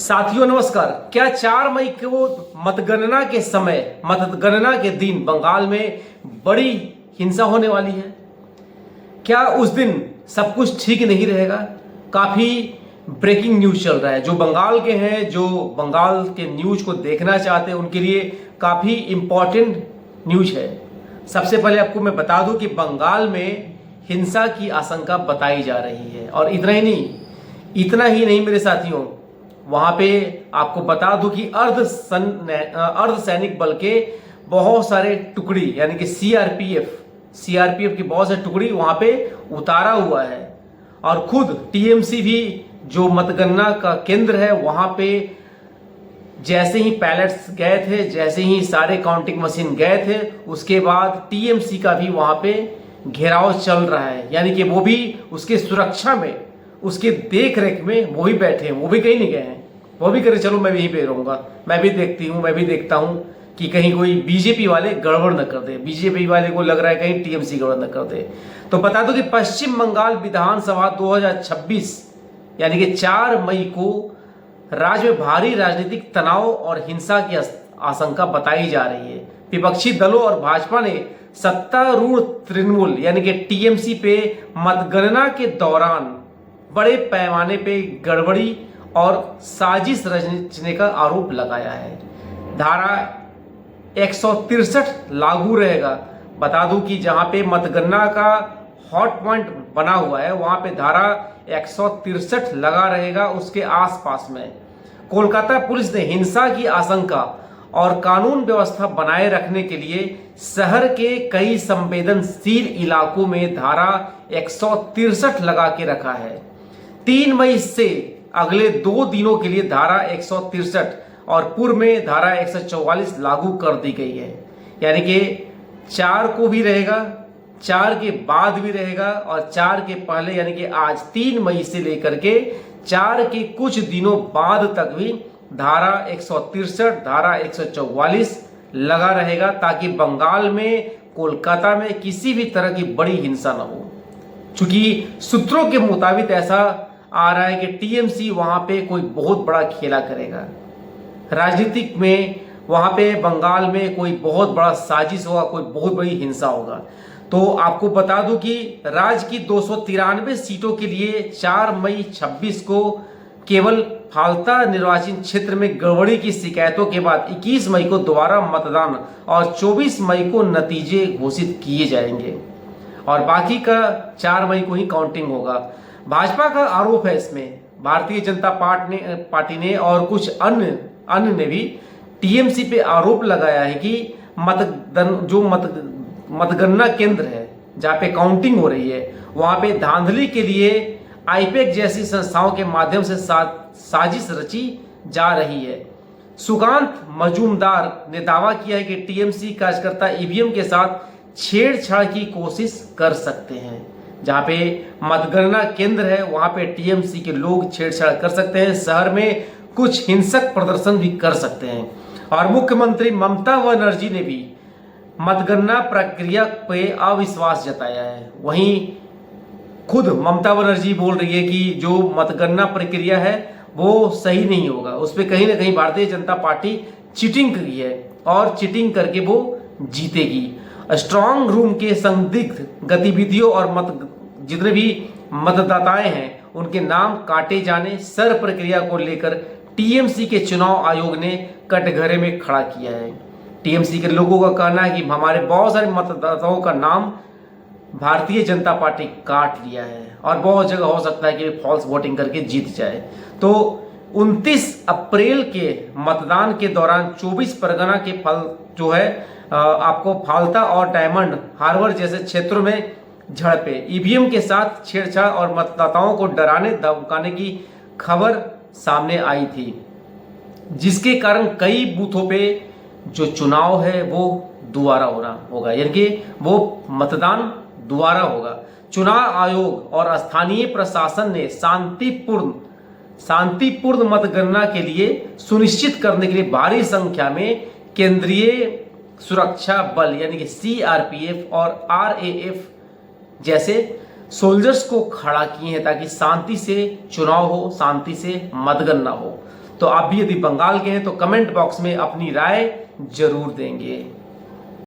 साथियों नमस्कार। क्या 4 मई को मतगणना के समय, मतगणना के दिन बंगाल में बड़ी हिंसा होने वाली है? क्या उस दिन सब कुछ ठीक नहीं रहेगा? काफी ब्रेकिंग न्यूज चल रहा है। जो बंगाल के हैं, जो बंगाल के न्यूज को देखना चाहते हैं, उनके लिए काफी इंपॉर्टेंट न्यूज है। सबसे पहले आपको मैं बता दूं कि बंगाल में हिंसा की आशंका बताई जा रही है। और इतना ही नहीं मेरे साथियों, वहां पे आपको बता दूं कि अर्ध सैनिक बल के बहुत सारे टुकड़ी यानी कि सीआरपीएफ की बहुत सारी टुकड़ी वहां पे उतारा हुआ है। और खुद टीएमसी भी, जो मतगणना का केंद्र है, वहां पे जैसे ही पैलेट्स गए थे, जैसे ही सारे काउंटिंग मशीन गए थे, उसके बाद टीएमसी का भी वहां पे घेराव चल रहा है। यानी कि वो भी उसके सुरक्षा में, उसके देख रेख में वो भी बैठे हैं, वो भी कहीं नहीं गए हैं। वो भी करे चलो मैं यहीं पे रहूंगा, मैं भी देखता हूं कि कहीं कोई बीजेपी वाले गड़बड़ न कर दे। बीजेपी वाले को लग रहा है कहीं टीएमसी गड़बड़ न कर दे। तो बता दो कि पश्चिम बंगाल विधानसभा 2026 यानी कि 4 मई को राज्य में भारी राजनीतिक तनाव और हिंसा की आशंका बताई जा रही है। विपक्षी दलों और भाजपा ने सत्तारूढ़ तृणमूल यानी कि टीएमसी पे मतगणना के दौरान बड़े पैमाने पे गड़बड़ी और साजिश रचने का आरोप लगाया है। धारा 163 लागू रहेगा। बता दूं कि जहां पे मतगणना का हॉट पॉइंट बना हुआ है, वहां पे धारा 163 लगा रहेगा उसके आसपास में। कोलकाता पुलिस ने हिंसा की आशंका और कानून व्यवस्था बनाए रखने के लिए शहर के कई संवेदनशील इलाकों में धारा 163 लगा के रखा है। 3 मई से अगले 2 दिनों के लिए धारा 163 और पूर्व में धारा 144 लागू कर दी गई है। यानी कि 4 को भी रहेगा, 4 के बाद भी रहेगा और 4 के पहले यानी कि आज 3 मई से लेकर के 4 के कुछ दिनों बाद तक भी धारा 163, धारा 144 लगा रहेगा, ताकि बंगाल में, कोलकाता में किसी भी तरह की बड़ी हिंसा न हो। चूंकि सूत्रों के मुताबिक ऐसा आ रहा है कि टीएमसी वहां पे कोई बहुत बड़ा खेला करेगा राजनीतिक में। वहां पे बंगाल में कोई बहुत बड़ा साजिश होगा, कोई बहुत बड़ी हिंसा होगा। तो आपको बता दूं कि राज्य की 293 सीटों के लिए 4 मई 26 को केवल फाल्ता निर्वाचन क्षेत्र में गड़बड़ी की शिकायतों के बाद 21 मई को दोबारा मतदान और 24 मई को नतीजे घोषित किए जाएंगे और बाकी का 4 मई को ही काउंटिंग होगा। भाजपा का आरोप है इसमें, भारतीय जनता पार्टी ने और कुछ अन्य ने भी टीएमसी पे आरोप लगाया है कि मतगणना केंद्र है जहां पे काउंटिंग हो रही है, वहां पे धांधली के लिए आईपैक जैसी संस्थाओं के माध्यम से साजिश रची जा रही है। सुकांत मजूमदार ने दावा किया है कि टीएमसी कार्यकर्ता ईवीएम के साथ छेड़छाड़ की कोशिश कर सकते हैं। जहां पे मतगणना केंद्र है वहां पे टीएमसी के लोग छेड़छाड़ कर सकते हैं, शहर में कुछ हिंसक प्रदर्शन भी कर सकते हैं। और मुख्यमंत्री ममता बनर्जी ने भी मतगणना प्रक्रिया पे अविश्वास जताया है। वहीं खुद ममता बनर्जी बोल रही है कि जो मतगणना प्रक्रिया है वो सही नहीं होगा, उस पर कहीं ना कहीं भारतीय जनता पार्टी चीटिंग की है और चीटिंग करके वो जीतेगी। स्ट्रांग रूम के संदिग्ध गतिविधियों और जितने भी मतदाताएं हैं उनके नाम काटे जाने सर प्रक्रिया को लेकर टीएमसी के चुनाव आयोग ने कटघरे में खड़ा किया है। टीएमसी के लोगों का कहना है कि हमारे बहुत सारे मतदाताओं का नाम भारतीय जनता पार्टी काट लिया है और बहुत जगह हो सकता है कि फॉल्स वोटिंग करके जीत जाए। तो 29 अप्रैल के मतदान के दौरान 24 परगना के फल जो है आपको फाल्ता और डायमंड हार्बर जैसे क्षेत्रों में झड़पे, ईवीएम के साथ छेड़छाड़ और मतदाताओं को डराने धमकाने की खबर सामने आई थी, जिसके कारण कई बूथों पे जो चुनाव है वो दोबारा होगा, यानी कि वो मतदान दोबारा होगा। चुनाव आयोग और स्थानीय प्रशासन ने शांतिपूर्ण मतगणना के लिए सुनिश्चित करने के लिए भारी संख्या में केंद्रीय सुरक्षा बल यानी कि सीआरपीएफ और आरएएफ जैसे सोल्जर्स को खड़ा किए हैं, ताकि शांति से चुनाव हो, शांति से मतगणना हो। तो आप भी यदि बंगाल के हैं तो कमेंट बॉक्स में अपनी राय जरूर देंगे।